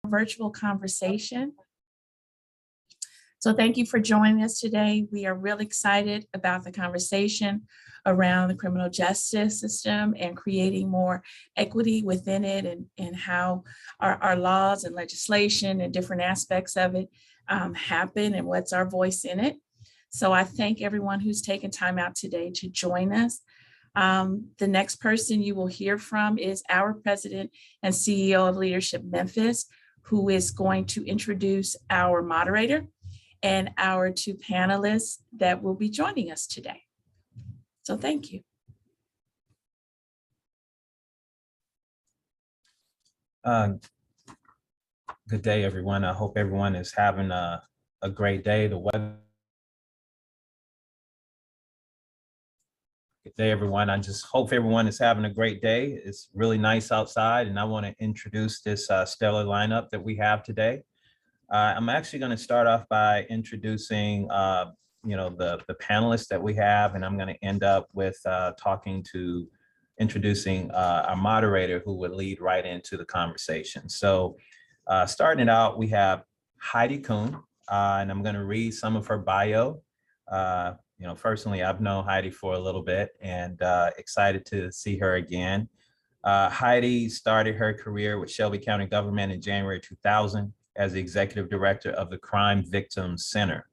virtual conversation. So thank you for joining us today. We are really excited about the conversation around the criminal justice system and creating more equity within it, and how our laws and legislation and different aspects of it happen, and what's our voice in it. So I thank everyone who's taken time out today to join us. The next person you will hear from is our president and CEO of Leadership Memphis, who is going to introduce our moderator and our two panelists that will be joining us today. So thank you. Good day, everyone. I hope everyone is having a great day. The weather. Good day, everyone. I just hope everyone is having a great day. It's really nice outside, and I want to introduce this stellar lineup that we have today. I'm actually going to start off by introducing, the panelists that we have, and I'm going to end up with introducing our moderator, who would lead right into the conversation. So starting it out, we have Heidi Kuhn, and I'm going to read some of her bio. Personally, I've known Heidi for a little bit, and excited to see her again. Heidi started her career with Shelby County government in January 2000 as the executive director of the Crime Victims Center,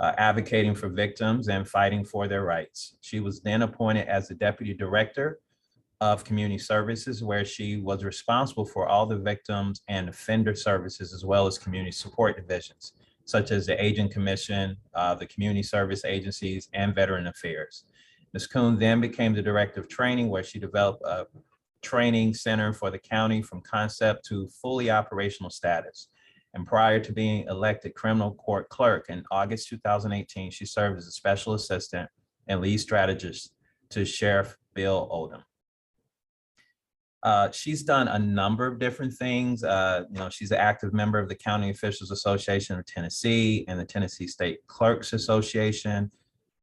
advocating for victims and fighting for their rights. She was then appointed as the deputy director of community services, where she was responsible for all the victims and offender services, as well as community support divisions, such as the Aging Commission, the community service agencies, and veteran affairs. Ms. Kuhn then became the director of training, where she developed a training center for the county from concept to fully operational status. And prior to being elected criminal court clerk in August 2018, she served as a special assistant and lead strategist to Sheriff Bill Oldham. She's done a number of different things. She's an active member of the County Officials Association of Tennessee and the Tennessee State Clerks Association.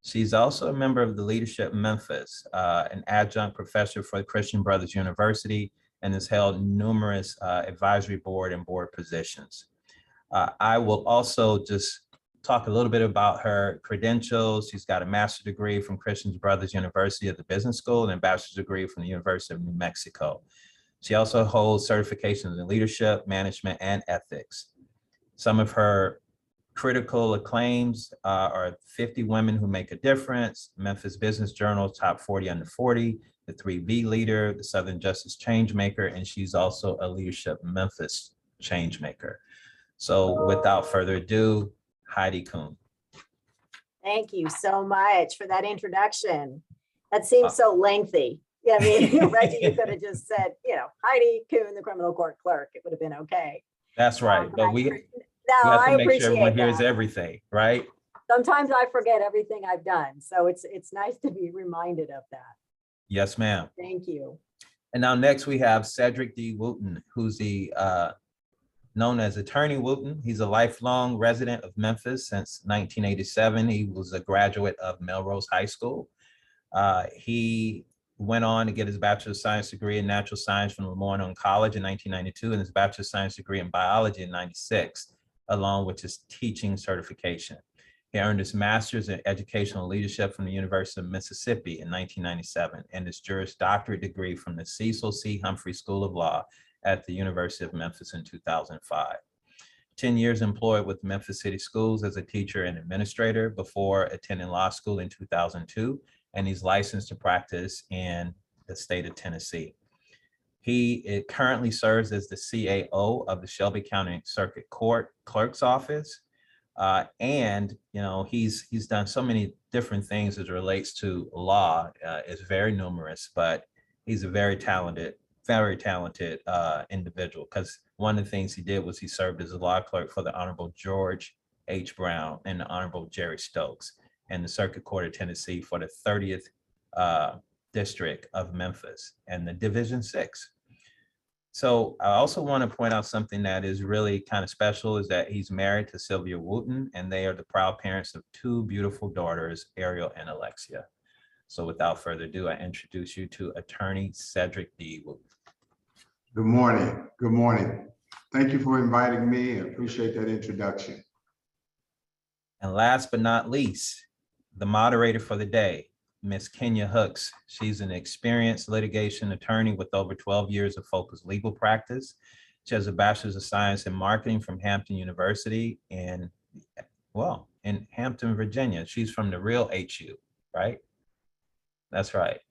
She's also a member of the Leadership Memphis, an adjunct professor for Christian Brothers University, and has held numerous advisory board and board positions. I will also just talk a little bit about her credentials. She's got a master's degree from Christian Brothers University at the Business School and a bachelor's degree from the University of New Mexico. She also holds certifications in leadership, management, and ethics. Some of her critical acclaims are 50 Women Who Make a Difference, Memphis Business Journal Top 40 Under 40, the 3B Leader, the Southern Justice Changemaker, and she's also a Leadership Memphis Changemaker. So without further ado, Heidi Kuhn. Thank you so much for that introduction. That seems so lengthy. Yeah, I mean, Reggie, you could have just said, Heidi Kuhn, the criminal court clerk. It would have been okay. That's right. But we have I to make sure everyone appreciate hears that. everything, right? Sometimes I forget everything I've done. So it's nice to be reminded of that. Yes, ma'am. Thank you. And now next we have Cedric D. Wooten, who's the known as Attorney Wooten. He's a lifelong resident of Memphis since 1987. He was a graduate of Melrose High School. He went on to get his Bachelor of Science degree in Natural Science from Lemoyne College in 1992 and his Bachelor of Science degree in Biology in 96, along with his teaching certification. He earned his Master's in Educational Leadership from the University of Mississippi in 1997 and his Juris Doctorate degree from the Cecil C. Humphrey School of Law at the University of Memphis in 2005. 10 years employed with Memphis City Schools as a teacher and administrator before attending law school in 2002, and he's licensed to practice in the state of Tennessee. He currently serves as the CAO of the Shelby County Circuit Court Clerk's Office. He's done so many different things as it relates to law. It's very numerous, but he's a very talented individual, because one of the things he did was he served as a law clerk for the Honorable George H. Brown and the Honorable Jerry Stokes and the Circuit Court of Tennessee for the 30th District of Memphis and the Division 6. So I also want to point out something that is really kind of special is that he's married to Sylvia Wooten, and they are the proud parents of two beautiful daughters, Ariel and Alexia. So without further ado, I introduce you to Attorney Cedric D. Wooten. Good morning. Good morning. Thank you for inviting me. I appreciate that introduction. And last but not least, the moderator for the day, Ms. Kenya Hooks. She's an experienced litigation attorney with over 12 years of focused legal practice. She has a bachelor's of science in marketing from Hampton University in Hampton, Virginia. She's from the real HU, right? That's right.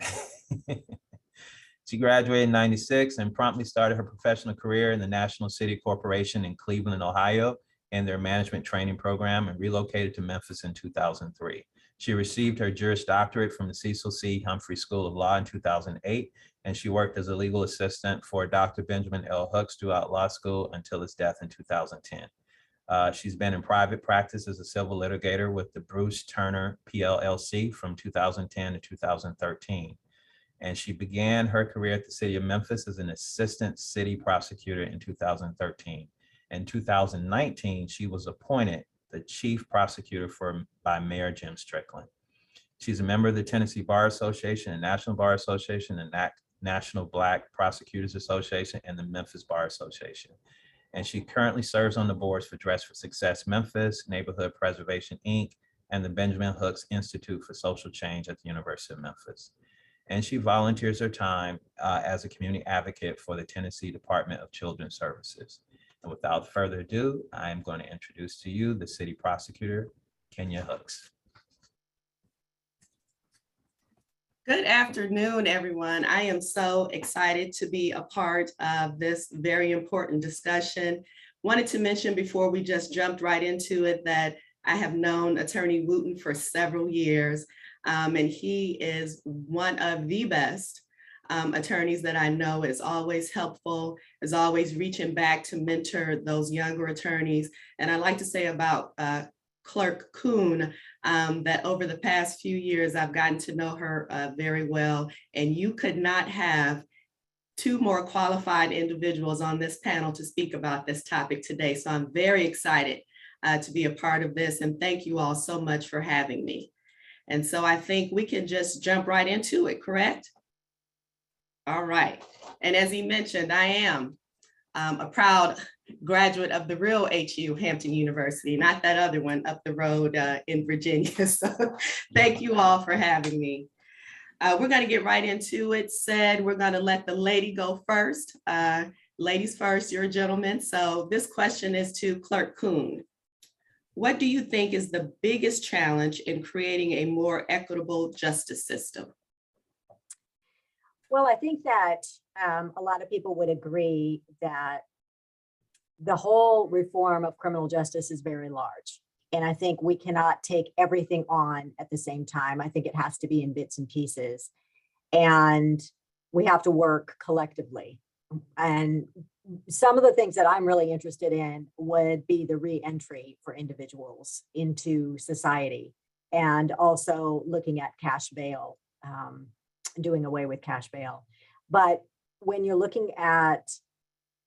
She graduated in '96 and promptly started her professional career in the National City Corporation in Cleveland, Ohio, and their management training program, and relocated to Memphis in 2003. She received her Juris Doctorate from the Cecil C. Humphrey School of Law in 2008, and she worked as a legal assistant for Dr. Benjamin L. Hooks throughout law school until his death in 2010. She's been in private practice as a civil litigator with the Bruce Turner PLLC from 2010 to 2013. And she began her career at the city of Memphis as an assistant city prosecutor in 2013. In 2019, she was appointed the chief prosecutor by Mayor Jim Strickland. She's a member of the Tennessee Bar Association and National Bar Association and National Black Prosecutors Association and the Memphis Bar Association. And she currently serves on the boards for Dress for Success Memphis, Neighborhood Preservation, Inc., and the Benjamin Hooks Institute for Social Change at the University of Memphis. And she volunteers her time as a community advocate for the Tennessee Department of Children's Services. And without further ado, I am going to introduce to you the city prosecutor, Kenya Hooks. Good afternoon, everyone. I am so excited to be a part of this very important discussion. Wanted to mention before we just jumped right into it that I have known Attorney Wooten for several years, and he is one of the best attorneys that I know. Is always helpful, is always reaching back to mentor those younger attorneys. And I like to say about Clerk Kuhn, that over the past few years, I've gotten to know her very well, and you could not have two more qualified individuals on this panel to speak about this topic today. So I'm very excited to be a part of this, and thank you all so much for having me. And so I think we can just jump right into it, correct? All right. And as he mentioned, I am a proud graduate of the real HU, Hampton University, not that other one up the road in Virginia. So thank you all for having me. We're going to get right into it. We're going to let the lady go first. Ladies first, you're a gentleman. So this question is to Clerk Kuhn. What do you think is the biggest challenge in creating a more equitable justice system? Well, I think that a lot of people would agree that the whole reform of criminal justice is very large. And I think we cannot take everything on at the same time. I think it has to be in bits and pieces. And we have to work collectively. And some of the things that I'm really interested in would be the re-entry for individuals into society, and also looking at cash bail, doing away with cash bail. But when you're looking at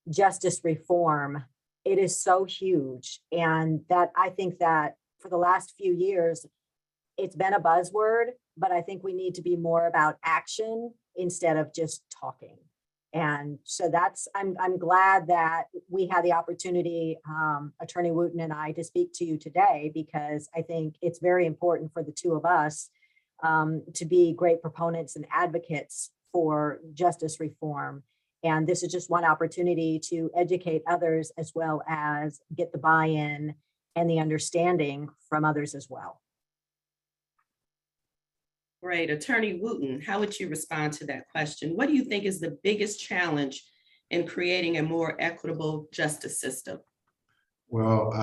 justice reform, it is so huge. And that I think that for the last few years, it's been a buzzword, but I think we need to be more about action instead of just talking. And so I'm glad that we had the opportunity, Attorney Wooten and I, to speak to you today, because I think it's very important for the two of us to be great proponents and advocates for justice reform. And this is just one opportunity to educate others, as well as get the buy-in and the understanding from others as well. Great. Attorney Wooten, how would you respond to that question? What do you think is the biggest challenge in creating a more equitable justice system? Well,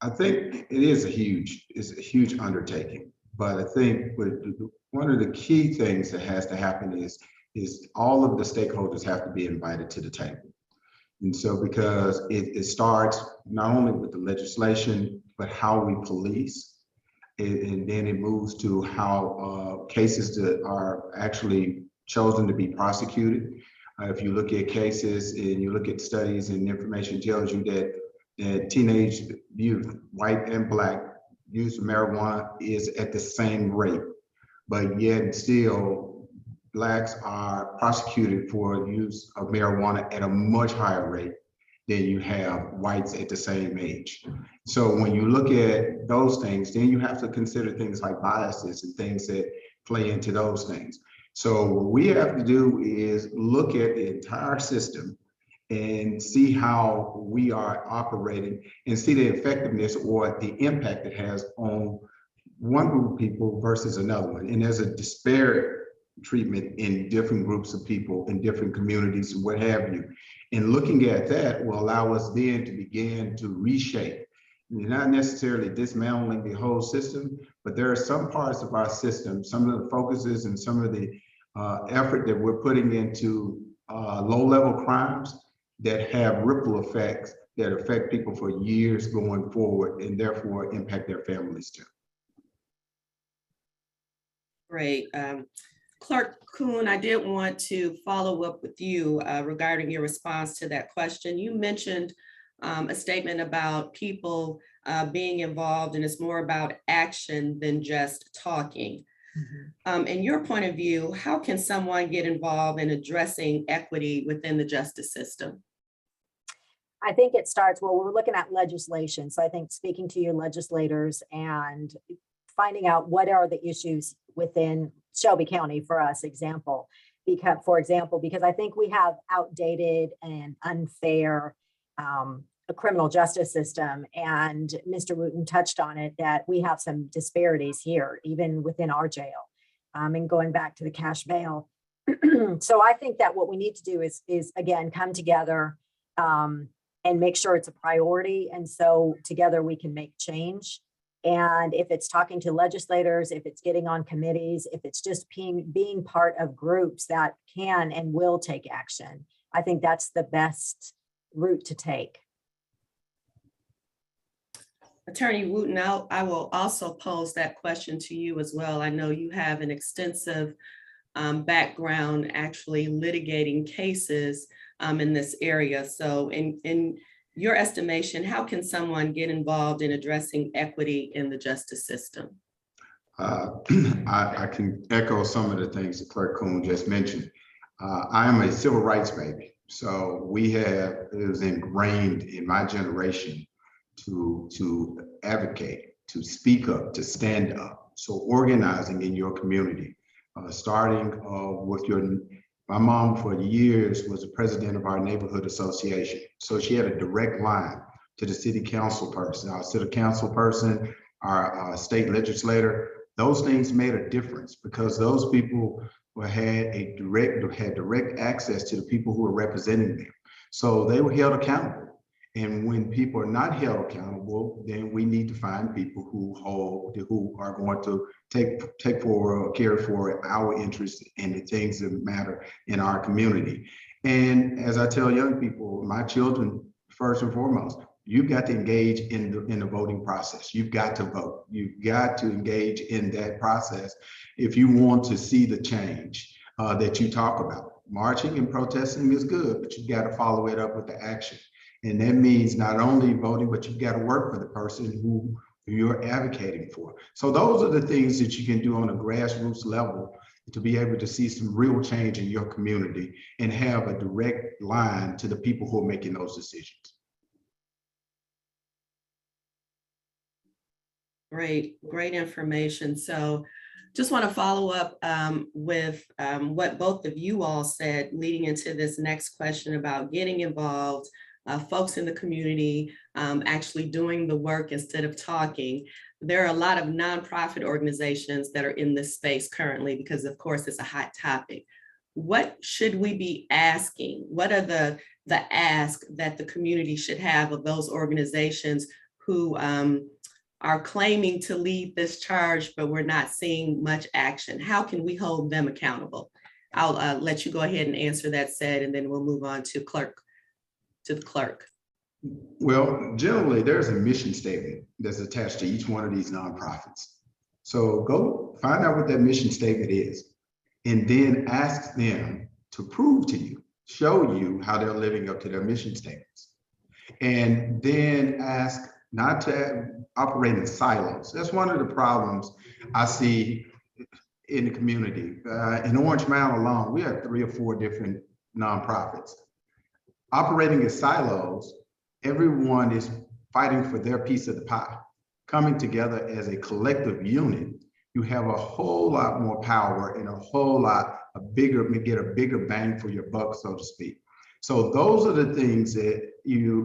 I think it is a huge undertaking, but I think one of the key things that has to happen is all of the stakeholders have to be invited to the table. And so because it starts not only with the legislation, but how we police, and then it moves to how cases that are actually chosen to be prosecuted. If you look at cases and you look at studies, and information tells you that teenage youth, white and Black, use of marijuana is at the same rate, but yet still Blacks are prosecuted for use of marijuana at a much higher rate than you have whites at the same age. So when you look at those things, then you have to consider things like biases and things that play into those things. So what we have to do is look at the entire system and see how we are operating and see the effectiveness or the impact it has on one group of people versus another one. And there's a disparate treatment in different groups of people in different communities and what have you. And looking at that will allow us then to begin to reshape, not necessarily dismantling the whole system, but there are some parts of our system, some of the focuses and some of the effort that we're putting into low-level crimes that have ripple effects that affect people for years going forward and therefore impact their families too. Great. Clerk Kuhn, I did want to follow up with you regarding your response to that question. You mentioned a statement about people being involved, and it's more about action than just talking. In your point of view, how can someone get involved in addressing equity within the justice system? I think it starts, well, we're looking at legislation. So I think speaking to your legislators and finding out what are the issues within Shelby County, for us, because I think we have outdated and unfair a criminal justice system. And Mr. Wooten touched on it, that we have some disparities here, even within our jail, and going back to the cash bail. So I think that what we need to do is again, come together and make sure it's a priority. And so together we can make change. And if it's talking to legislators, if it's getting on committees, if it's just being part of groups that can and will take action, I think that's the best route to take. Attorney Wooten, I will also pose that question to you as well. I know you have an extensive background actually litigating cases in this area. So in your estimation, how can someone get involved in addressing equity in the justice system? I can echo some of the things that Clerk Kuhn just mentioned. I am a civil rights baby. So it was ingrained in my generation to advocate, to speak up, to stand up. So organizing in your community, starting with my mom for years was the president of our neighborhood association. So she had a direct line to the city council person, our city council person, our state legislator. Those things made a difference because those people had direct access to the people who were representing them. So they were held accountable. And when people are not held accountable, then we need to find people who are going to take forward or carry forward our interests and the things that matter in our community. And as I tell young people, my children, first and foremost, you've got to engage in the voting process. You've got to vote. You've got to engage in that process if you want to see the change that you talk about. Marching and protesting is good, but you've got to follow it up with the action. And that means not only voting, but you've got to work for the person who you're advocating for. So those are the things that you can do on a grassroots level to be able to see some real change in your community and have a direct line to the people who are making those decisions. Great information. So just want to follow up with what both of you all said leading into this next question about getting involved, folks in the community actually doing the work instead of talking. There are a lot of nonprofit organizations that are in this space currently because, of course, it's a hot topic. What should we be asking? What are the ask that the community should have of those organizations who are claiming to lead this charge, but we're not seeing much action? How can we hold them accountable? I'll let you go ahead and answer that, Ced, and then we'll move on to the clerk. Well, generally, there's a mission statement that's attached to each one of these nonprofits. So go find out what that mission statement is, and then ask them to prove to you, show you how they're living up to their mission statements. And then ask not to operate in silos. That's one of the problems I see in the community. In Orange Mound alone, we have 3 or 4 different nonprofits operating as silos, everyone is fighting for their piece of the pie. Coming together as a collective unit, you have a whole lot more power and a whole lot get a bigger bang for your buck, so to speak. So those are the things that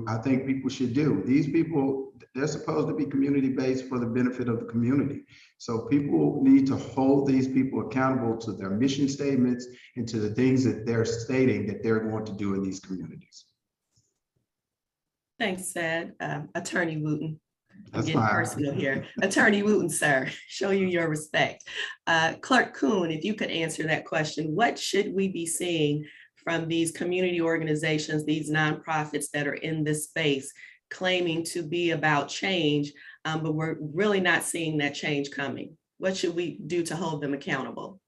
I think people should do. These people, they're supposed to be community-based for the benefit of the community. So people need to hold these people accountable to their mission statements and to the things that they're stating that they're going to do in these communities. Thanks, Ced. Attorney Wooten. I'm That's getting fine. personal here. Attorney Wooten, sir, show you your respect. Clerk Kuhn, if you could answer that question, what should we be seeing from these community organizations, these nonprofits that are in this space claiming to be about change, but we're really not seeing that change coming? What should we do to hold them accountable?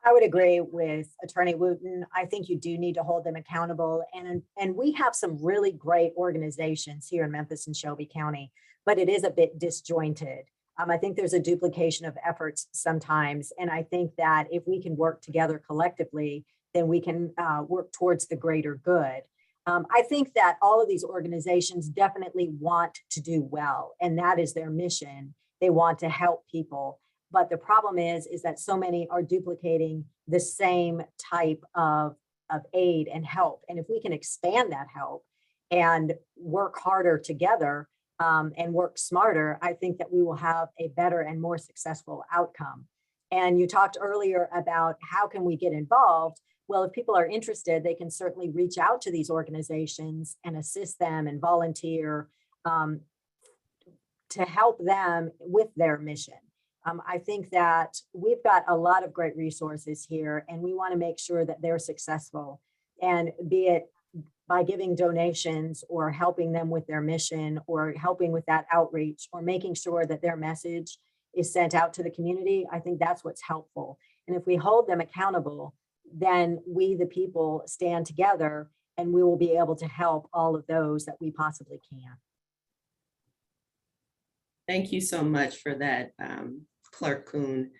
I would agree with Attorney Wooten. I think you do need to hold them accountable. And we have some really great organizations here in Memphis and Shelby County, but it is a bit disjointed. I think there's a duplication of efforts sometimes. And I think that if we can work together collectively, then we can work towards the greater good. I think that all of these organizations definitely want to do well, and that is their mission. They want to help people. But the problem is that so many are duplicating the same type of aid and help. And if we can expand that help and work harder together and work smarter, I think that we will have a better and more successful outcome. And you talked earlier about how can we get involved? Well, if people are interested, they can certainly reach out to these organizations and assist them and volunteer to help them with their mission. I think that we've got a lot of great resources here, and we want to make sure that they're successful, and be it by giving donations or helping them with their mission or helping with that outreach or making sure that their message is sent out to the community. I think that's what's helpful. And if we hold them accountable, then we, the people, stand together and we will be able to help all of those that we possibly can. Thank you so much for that, Clerk Kuhn.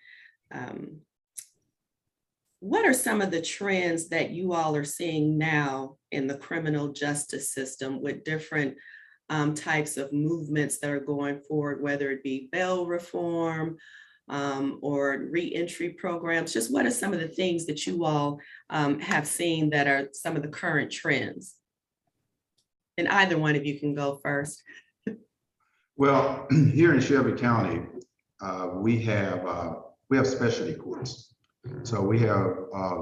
What are some of the trends that you all are seeing now in the criminal justice system with different types of movements that are going forward, whether it be bail reform or reentry programs? Just what are some of the things that you all have seen that are some of the current trends? And either one of you can go first. Well, here in Shelby County, we have specialty courts. So we have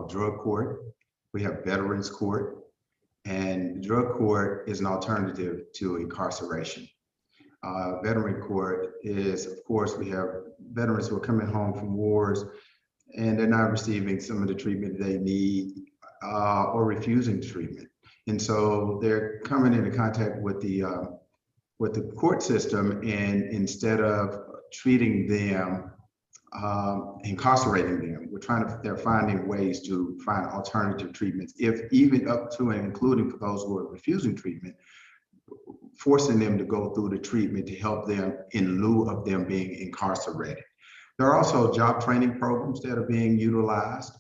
drug court, we have veterans court, and drug court is an alternative to incarceration. Veteran court is, of course, we have veterans who are coming home from wars and they're not receiving some of the treatment they need or refusing treatment. And so they're coming into contact with the court system, and instead of treating them, incarcerating them, they're finding ways to find alternative treatments, if even up to and including for those who are refusing treatment, forcing them to go through the treatment to help them in lieu of them being incarcerated. There are also job training programs that are being utilized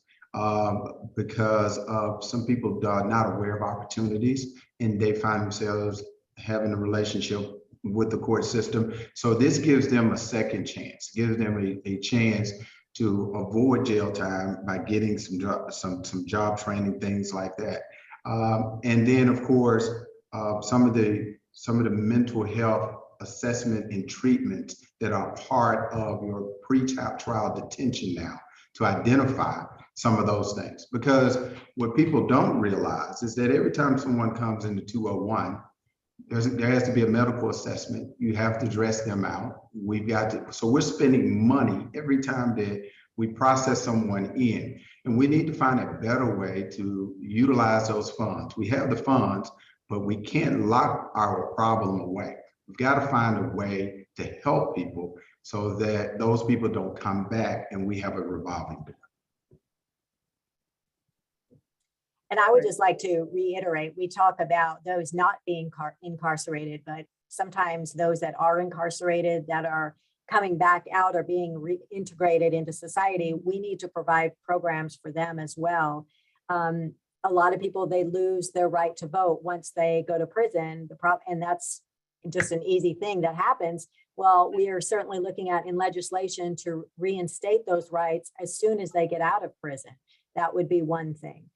because some people are not aware of opportunities and they find themselves having a relationship with the court system. So this gives them a second chance, gives them a chance to avoid jail time by getting some job training, things like that. And then, of course, some of the mental health assessment and treatments that are part of your pre-trial detention now, to identify some of those things. Because what people don't realize is that every time someone comes into 201, there has to be a medical assessment. You have to dress them out. So we're spending money every time that we process someone in, and we need to find a better way to utilize those funds. We have the funds, but we can't lock our problem away. We've got to find a way to help people so that those people don't come back and we have a revolving door. And I would just like to reiterate, we talk about those not being incarcerated, but sometimes those that are incarcerated, that are coming back out or being reintegrated into society, we need to provide programs for them as well. a lot of people, they lose their right to vote once they go to prison. And that's just an easy thing that happens. Well, we are certainly looking at in legislation to reinstate those rights as soon as they get out of prison. That would be one thing.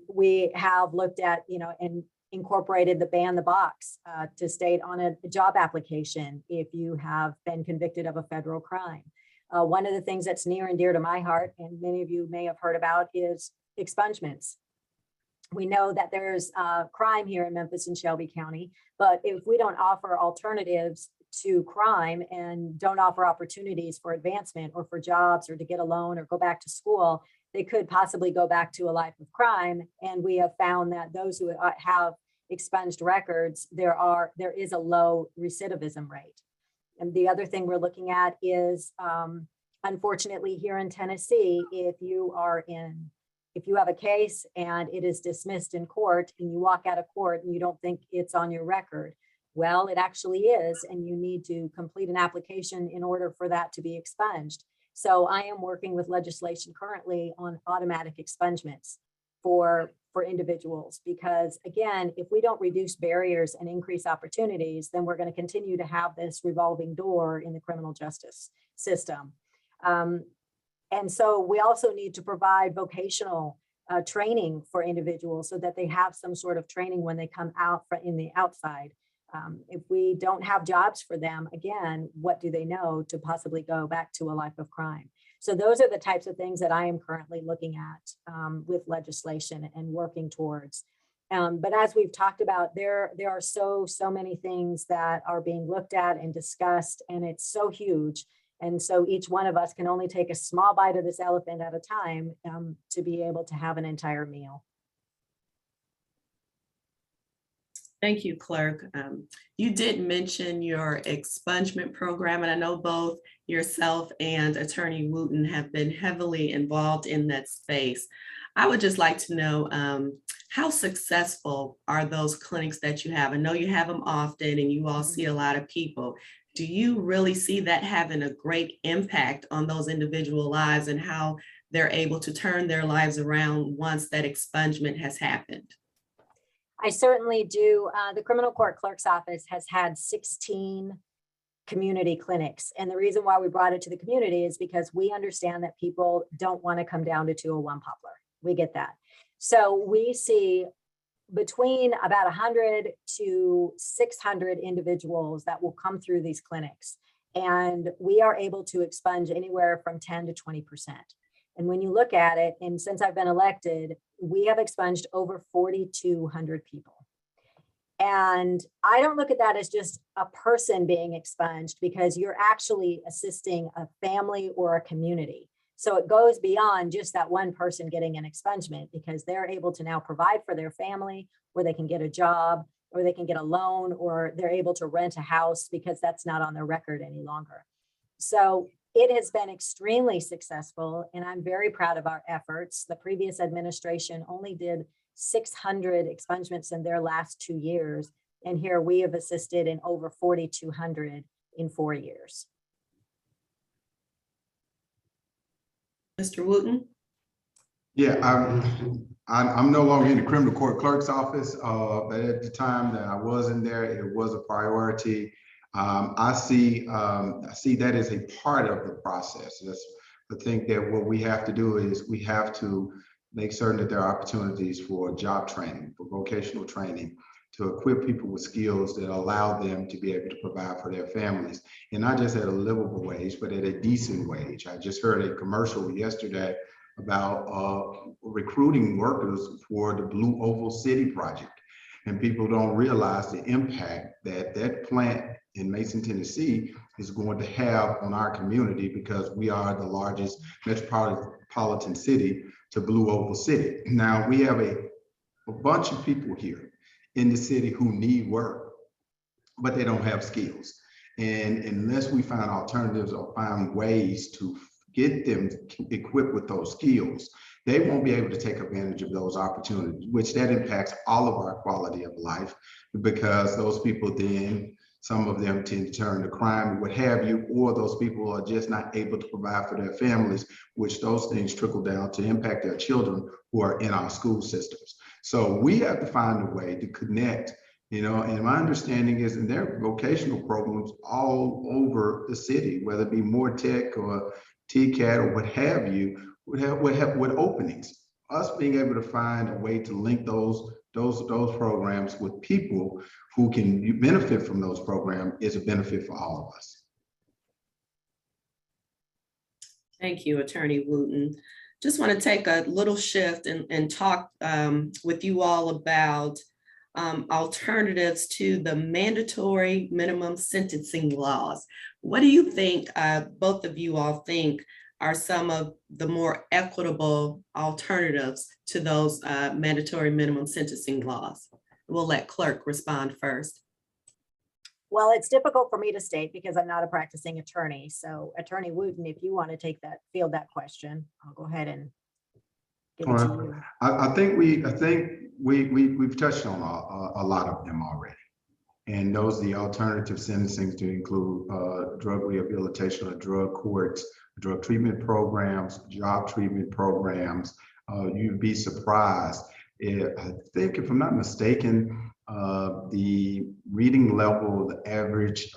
We have looked at, and incorporated the ban the box to state on a job application if you have been convicted of a federal crime. One of the things that's near and dear to my heart, and many of you may have heard about, is expungements. We know that there's crime here in Memphis and Shelby County, but if we don't offer alternatives to crime and don't offer opportunities for advancement or for jobs or to get a loan or go back to school, they could possibly go back to a life of crime. And we have found that those who have expunged records, there is a low recidivism rate. And the other thing we're looking at is, unfortunately, here in Tennessee, if you have a case and it is dismissed in court and you walk out of court and you don't think it's on your record, well, it actually is, and you need to complete an application in order for that to be expunged. So I am working with legislation currently on automatic expungements for individuals, because again, if we don't reduce barriers and increase opportunities, then we're going to continue to have this revolving door in the criminal justice system. And so we also need to provide vocational training for individuals so that they have some sort of training when they come out in the outside. If we don't have jobs for them, again, what do they know to possibly go back to a life of crime? So those are the types of things that I am currently looking at with legislation and working towards. But as we've talked about, there are so many things that are being looked at and discussed, and it's so huge. And so each one of us can only take a small bite of this elephant at a time to be able to have an entire meal. Thank you, Clerk. You did mention your expungement program, and I know both yourself and Attorney Wooten have been heavily involved in that space. I would just like to know how successful are those clinics that you have? I know you have them often and you all see a lot of people. Do you really see that having a great impact on those individual lives and how they're able to turn their lives around once that expungement has happened? I certainly do. The criminal court clerk's office has had 16 community clinics. And the reason why we brought it to the community is because we understand that people don't want to come down to 201 Poplar. We get that. So we see between about 100 to 600 individuals that will come through these clinics. And we are able to expunge anywhere from 10 to 20%. And when you look at it, and since I've been elected, we have expunged over 4,200 people. And I don't look at that as just a person being expunged, because you're actually assisting a family or a community. So it goes beyond just that one person getting an expungement, because they're able to now provide for their family, or they can get a job, or they can get a loan, or they're able to rent a house because that's not on their record any longer. So it has been extremely successful, and I'm very proud of our efforts. The previous administration only did 600 expungements in their last 2 years, and here we have assisted in over 4,200 in 4 years. Mr. Wooten? Yeah, I'm no longer in the criminal court clerk's office, but at the time that I was in there, it was a priority. I see that as a part of the process. I think that what we have to do is we have to make certain that there are opportunities for job training, for vocational training, to equip people with skills that allow them to be able to provide for their families, and not just at a livable wage, but at a decent wage. I just heard a commercial yesterday about recruiting workers for the Blue Oval City project, and people don't realize the impact that that plant in Mason, Tennessee is going to have on our community, because we are the largest metropolitan city to Blue Oval City. Now, we have a bunch of people here in the city who need work, but they don't have skills. And unless we find alternatives or find ways to get them equipped with those skills, they won't be able to take advantage of those opportunities, which that impacts all of our quality of life, because those people then Some of them tend to turn to crime, what have you, or those people are just not able to provide for their families, which those things trickle down to impact their children who are in our school systems. So we have to find a way to connect, and my understanding is in their vocational programs all over the city, whether it be more tech or TCAT or what have you, would have openings. Us being able to find a way to link those programs with people who can benefit from those programs is a benefit for all of us. Thank you, Attorney Wooten. Just want to take a little shift and talk with you all about alternatives to the mandatory minimum sentencing laws. What do you think, both of you all think, are some of the more equitable alternatives to those mandatory minimum sentencing laws? We'll let Clerk respond first. Well, it's difficult for me to state because I'm not a practicing attorney. So Attorney Wooten, if you want to field that question, I'll go ahead and give it to you. I think we've touched on a lot of them already. And those are the alternative sentencing to include drug rehabilitation or drug courts, drug treatment programs, job treatment programs. You'd be surprised. I think, if I'm not mistaken, the reading level, the average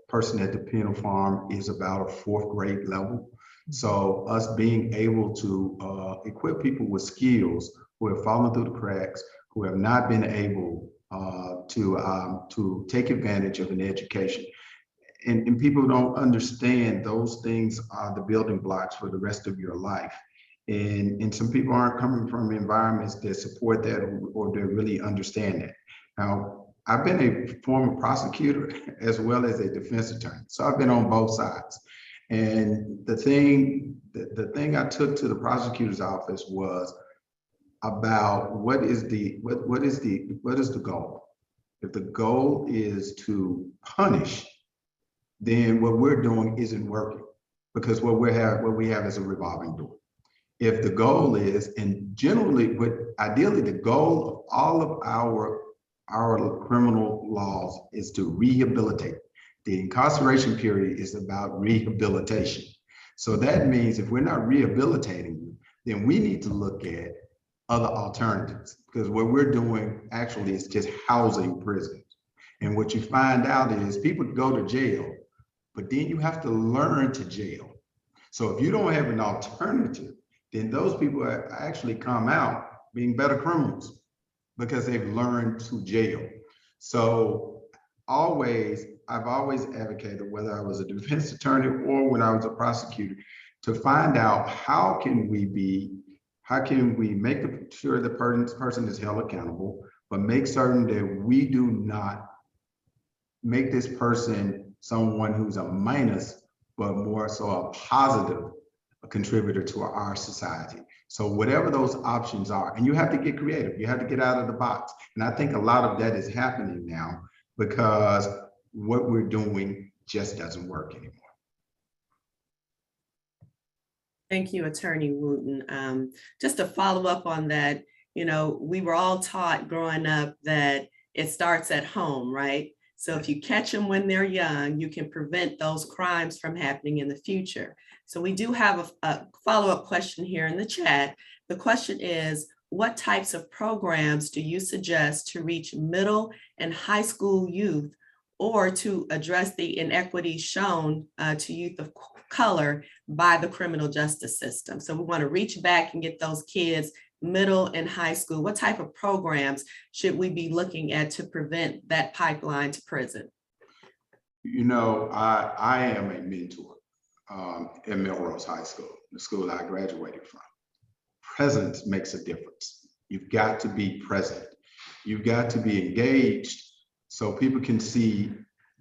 person at the penal farm is about a 4th grade level. So us being able to equip people with skills who have fallen through the cracks, who have not been able to take advantage of an education. And people don't understand those things are the building blocks for the rest of your life. And some people aren't coming from environments that support that or they really understand that. Now, I've been a former prosecutor as well as a defense attorney. So I've been on both sides. And the thing I took to the prosecutor's office was about what is the goal? If the goal is to punish, then what we're doing isn't working, because what we have is a revolving door. If the goal is, and generally, but ideally, the goal of all of our criminal laws is to rehabilitate. The incarceration period is about rehabilitation. So that means if we're not rehabilitating you, then we need to look at other alternatives, because what we're doing actually is just housing prisoners. And what you find out is people go to jail, but then you have to learn to jail. So if you don't have an alternative, then those people actually come out being better criminals because they've learned to jail. So I've always advocated, whether I was a defense attorney or when I was a prosecutor, to find out how can we make sure the person is held accountable, but make certain that we do not make this person someone who's a minus, but more so a positive contributor to our society. So whatever those options are, and you have to get creative, you have to get out of the box. And I think a lot of that is happening now because what we're doing just doesn't work anymore. Thank you, Attorney Wooten. Just to follow up on that, we were all taught growing up that it starts at home, right? So if you catch them when they're young, you can prevent those crimes from happening in the future. So we do have a follow-up question here in the chat. The question is, what types of programs do you suggest to reach middle and high school youth, or to address the inequities shown to youth of color by the criminal justice system? So we want to reach back and get those kids middle and high school. What type of programs should we be looking at to prevent that pipeline to prison? I am a mentor at Melrose High School, the school I graduated from. Presence makes a difference. You've got to be present. You've got to be engaged so people can see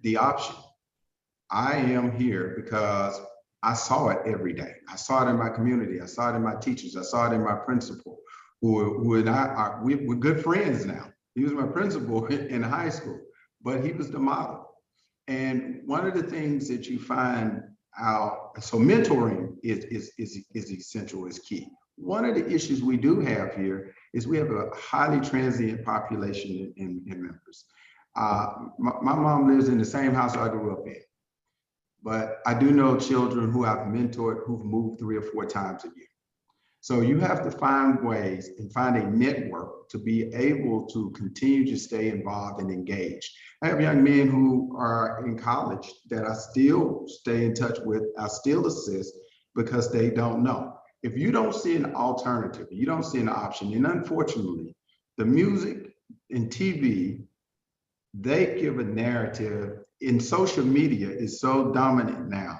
the option. I am here because I saw it every day. I saw it in my community. I saw it in my teachers. I saw it in my principal, who and I we're good friends now. He was my principal in high school, but he was the model. And one of the things that you find out, so mentoring is essential, is key. One of the issues we do have here is we have a highly transient population in Memphis. My mom lives in the same house I grew up in, but I do know children who I've mentored who've moved 3 or 4 times a year. So you have to find ways and find a network to be able to continue to stay involved and engaged. I have young men who are in college that I still stay in touch with, I still assist because they don't know. If you don't see an alternative, you don't see an option, and unfortunately, the music and TV, they give a narrative, in social media is so dominant now.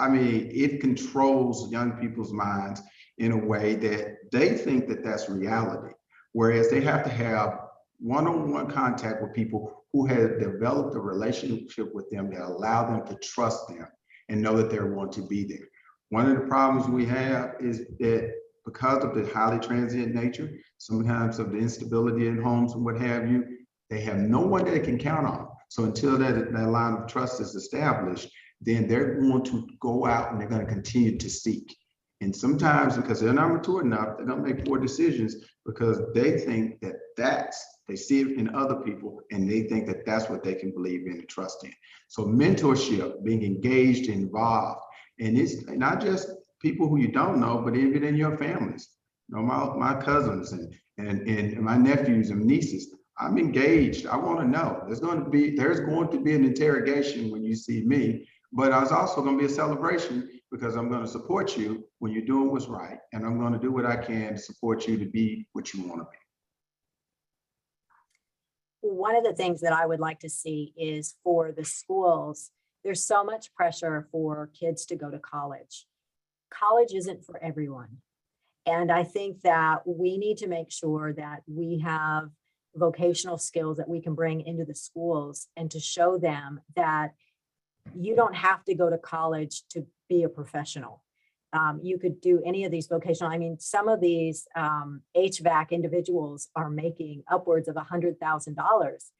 I mean, it controls young people's minds in a way that they think that that's reality, whereas they have to have one-on-one contact with people who have developed a relationship with them that allow them to trust them and know that they're going to be there. One of the problems we have is that because of the highly transient nature, sometimes of the instability in homes and what have you, they have no one they can count on. So until that line of trust is established, then they're going to go out and they're going to continue to seek. And sometimes because they're not mature enough, they don't make poor decisions because they think that they see it in other people and they think that that's what they can believe in and trust in. So mentorship, being engaged, involved, and it's not just people who you don't know, but even in your families. You know, my cousins and my nephews and nieces, I'm engaged. I want to know. There's going to be an interrogation when you see me, but there's also going to be a celebration because I'm going to support you when you're doing what's right, and I'm going to do what I can to support you to be what you want to be. One of the things that I would like to see is for the schools, there's so much pressure for kids to go to college. College isn't for everyone. And I think that we need to make sure that we have vocational skills that we can bring into the schools and to show them that you don't have to go to college to be a professional. You could do any of these vocational. I mean, some of these HVAC individuals are making upwards of $100,000.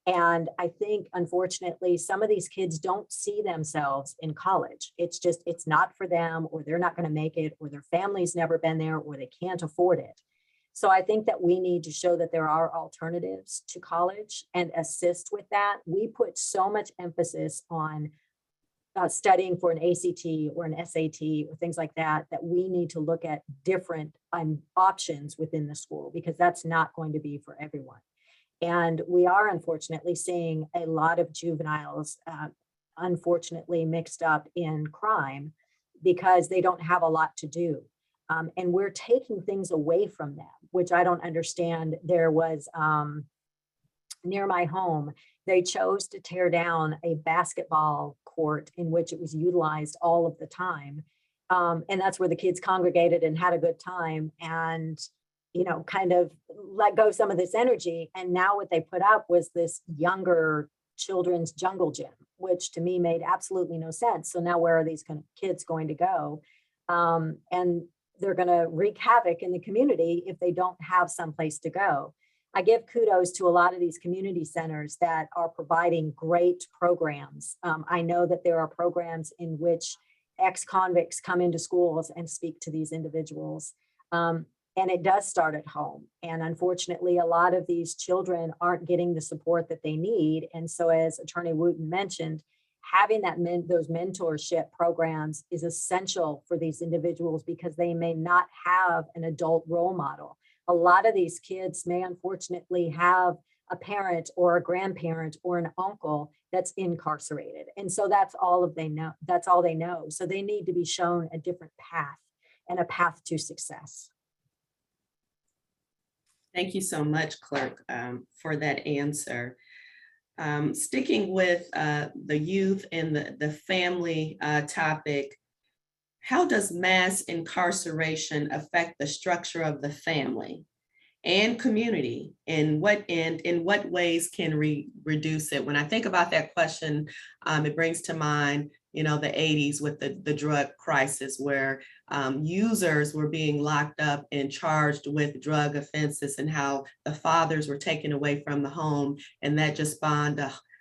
And I think, unfortunately, some of these kids don't see themselves in college. It's not for them, or they're not going to make it, or their family's never been there, or they can't afford it. So I think that we need to show that there are alternatives to college and assist with that. We put so much emphasis on studying for an ACT or an SAT or things like that, that we need to look at different options within the school, because that's not going to be for everyone. And we are unfortunately seeing a lot of juveniles, unfortunately, mixed up in crime because they don't have a lot to do. And we're taking things away from them, which I don't understand. There was near my home, they chose to tear down a basketball court in which it was utilized all of the time. And that's where the kids congregated and had a good time and, you know, kind of let go some of this energy. And now what they put up was this younger children's jungle gym, which to me made absolutely no sense. So now where are these kind of kids going to go? And they're going to wreak havoc in the community if they don't have someplace to go. I give kudos to a lot of these community centers that are providing great programs. I know that there are programs in which ex-convicts come into schools and speak to these individuals. And it does start at home. And unfortunately, a lot of these children aren't getting the support that they need. And so as Attorney Wooten mentioned, having those mentorship programs is essential for these individuals because they may not have an adult role model. A lot of these kids may unfortunately have a parent or a grandparent or an uncle that's incarcerated. And so that's all they know. That's all they know. So they need to be shown a different path and a path to success. Thank you so much, Clerk, for that answer. Sticking with the youth and the family topic, how does mass incarceration affect the structure of the family and community? In what ways can we reduce it? When I think about that question, it brings to mind, you know, the 80s with the drug crisis, where users were being locked up and charged with drug offenses, and how the fathers were taken away from the home, and that just spawned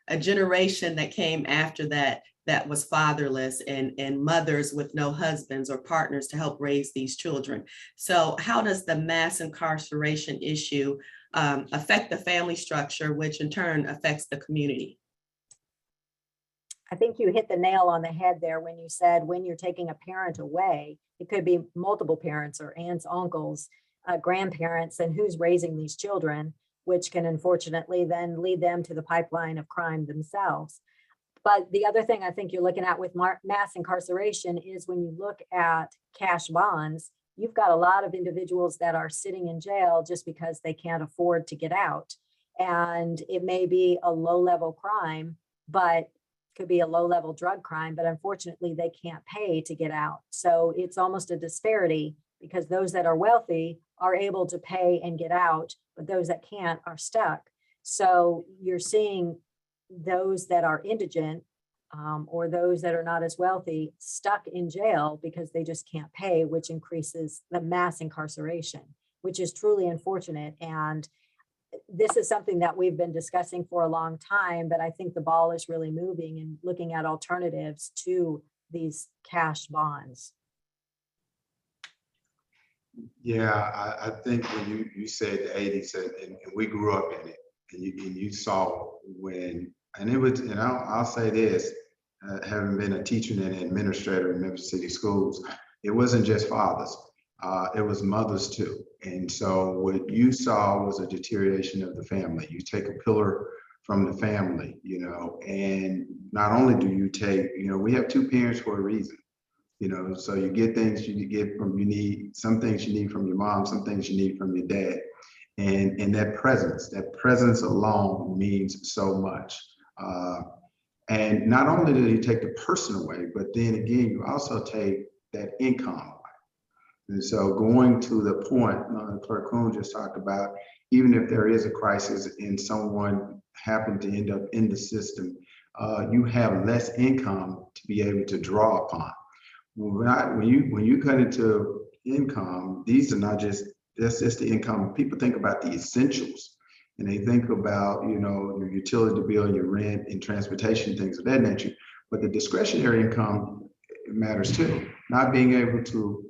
a generation that came after that was fatherless, and mothers with no husbands or partners to help raise these children. So how does the mass incarceration issue affect the family structure, which in turn affects the community. I think you hit the nail on the head there when you said when you're taking a parent away, it could be multiple parents or aunts, uncles, grandparents, and who's raising these children, which can unfortunately then lead them to the pipeline of crime themselves. But the other thing I think you're looking at with mass incarceration is when you look at cash bonds, you've got a lot of individuals that are sitting in jail just because they can't afford to get out. And it may be a low-level crime, but could be a low-level drug crime, but unfortunately they can't pay to get out. So it's almost a disparity because those that are wealthy are able to pay and get out, but those that can't are stuck. So you're seeing those that are indigent or those that are not as wealthy stuck in jail because they just can't pay, which increases the mass incarceration, which is truly unfortunate. And this is something that we've been discussing for a long time, but I think the ball is really moving and looking at alternatives to these cash bonds. Yeah, I think when you said the 80s and we grew up in it, and you saw when, and it was, and I'll say this, having been a teacher and an administrator in Memphis City Schools, it wasn't just fathers, it was mothers too. And so what you saw was a deterioration of the family. You take a pillar from the family, you know, and not only do you take, you know, we have two parents for a reason. You know, so you get things you get from, you need some things you need from your mom, some things you need from your dad. And that presence alone means so much. And not only do you take the person away, but then again, you also take that income away. And so going to the point Clerk Kuhn just talked about, even if there is a crisis and someone happened to end up in the system, you have less income to be able to draw upon. When you cut into income, these are not just, that's just the income. People think about the essentials and they think about, you know, your utility bill, your rent and transportation, things of that nature. But the discretionary income matters too. Not being able to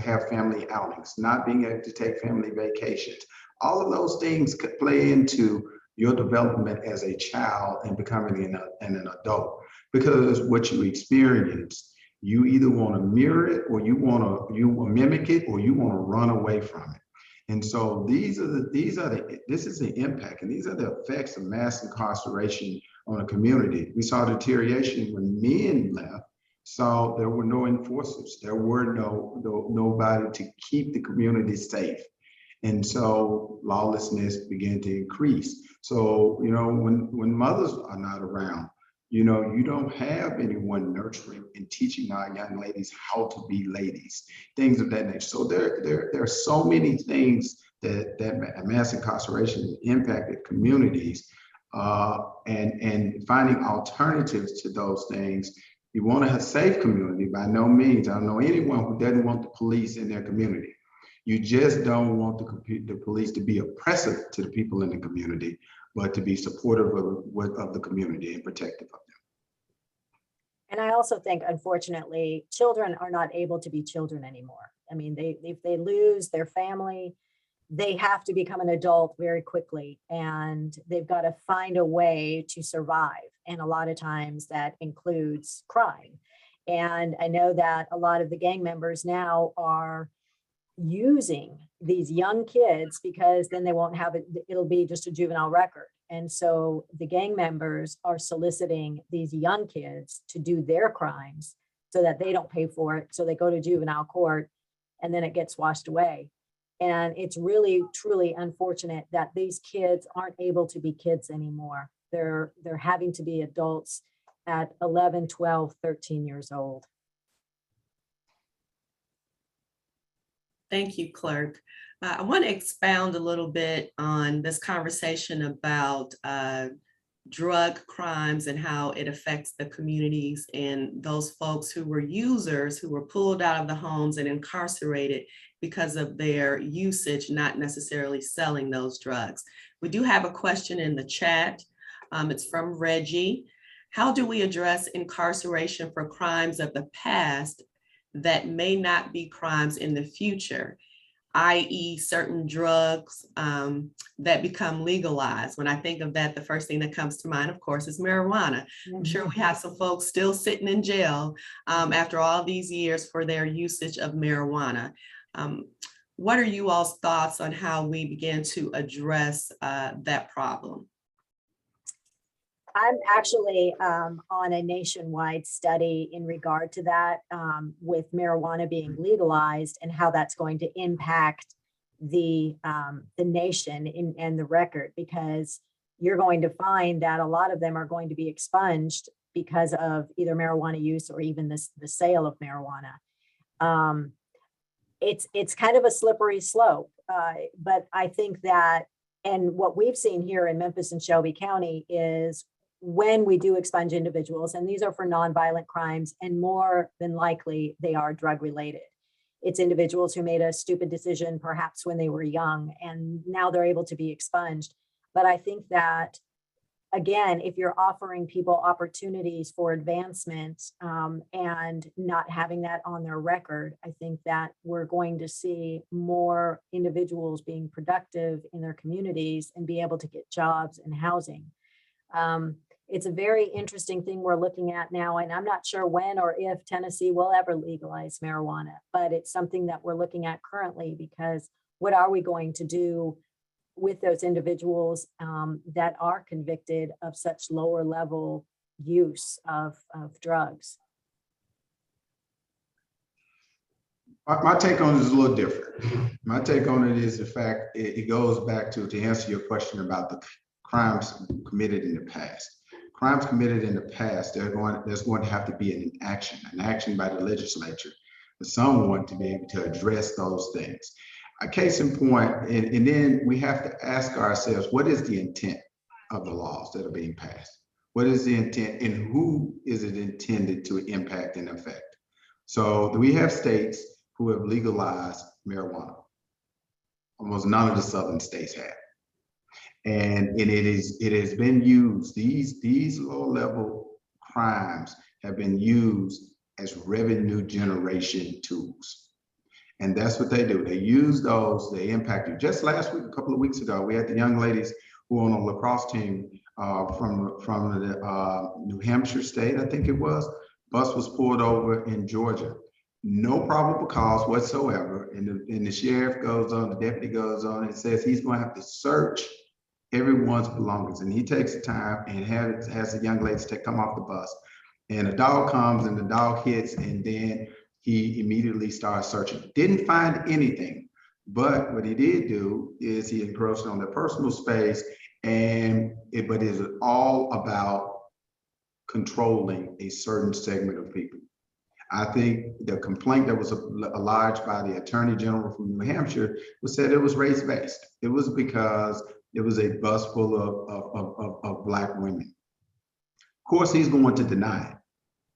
have family outings, not being able to take family vacations. All of those things could play into your development as a child and becoming an adult, because what you experience, you either want to mirror it or you want to mimic it or you want to run away from it. And so this is the impact and these are the effects of mass incarceration on a community. We saw deterioration when men left, so there were no enforcers. There were nobody to keep the community safe. And so lawlessness began to increase. So, you know, when mothers are not around, you know, you don't have anyone nurturing and teaching our young ladies how to be ladies, things of that nature. So there are so many things that mass incarceration impacted communities, and finding alternatives to those things. You want to have a safe community, by no means. I don't know anyone who doesn't want the police in their community. You just don't want the police to be oppressive to the people in the community, but to be supportive of the community and protective of them. And I also think, unfortunately, children are not able to be children anymore. I mean, if they lose their family, they have to become an adult very quickly, and they've got to find a way to survive. And a lot of times that includes crime. And I know that a lot of the gang members now are using these young kids because then they won't have it, it'll be just a juvenile record. And so the gang members are soliciting these young kids to do their crimes so that they don't pay for it. So they go to juvenile court and then it gets washed away. And it's really, truly unfortunate that these kids aren't able to be kids anymore. They're having to be adults at 11, 12, 13 years old. Thank you, Clerk. I want to expound a little bit on this conversation about drug crimes and how it affects the communities and those folks who were users who were pulled out of the homes and incarcerated because of their usage, not necessarily selling those drugs. We do have a question in the chat. It's from Reggie. How do we address incarceration for crimes of the past that may not be crimes in the future? i.e. certain drugs that become legalized. When I think of that, the first thing that comes to mind, of course, is marijuana. I'm sure we have some folks still sitting in jail after all these years for their usage of marijuana. What are you all's thoughts on how we begin to address that problem? I'm actually on a nationwide study in regard to that, with marijuana being legalized and how that's going to impact the nation and the record, because you're going to find that a lot of them are going to be expunged because of either marijuana use or even the sale of marijuana. It's kind of a slippery slope, but I think that, and what we've seen here in Memphis and Shelby County is when we do expunge individuals, and these are for nonviolent crimes, and more than likely they are drug related. It's individuals who made a stupid decision perhaps when they were young, and now they're able to be expunged. But I think that, again, if you're offering people opportunities for advancement and not having that on their record, I think that we're going to see more individuals being productive in their communities and be able to get jobs and housing. It's a very interesting thing we're looking at now, and I'm not sure when or if Tennessee will ever legalize marijuana, but it's something that we're looking at currently, because what are we going to do with those individuals that are convicted of such lower level use of drugs? My take on it is a little different. My take on it is the fact it goes back to answer your question about the crimes committed in the past. Crimes committed in the past, there's going to have to be an action by the legislature for someone to be able to address those things. A case in point, and then we have to ask ourselves, what is the intent of the laws that are being passed? What is the intent, and who is it intended to impact and affect? So we have states who have legalized marijuana. Almost none of the southern states have. And it has been used, these low-level crimes have been used as revenue generation tools. And that's what they do. They use those, they impact you. Just last week, a couple of weeks ago, we had the young ladies who were on a lacrosse team from the New Hampshire state, I think it was. Bus was pulled over in Georgia. No probable cause whatsoever. And the sheriff goes on, the deputy goes on and says he's going to have to search everyone's belongings. And he takes the time and has the young ladies come off the bus. And a dog comes and the dog hits, and then he immediately starts searching. Didn't find anything, but what he did do is he encroached on their personal space, but it is all about controlling a certain segment of people. I think the complaint that was lodged by the Attorney General from New Hampshire was said it was race-based. It was because it was a bus full of Black women. Of course, he's going to deny it.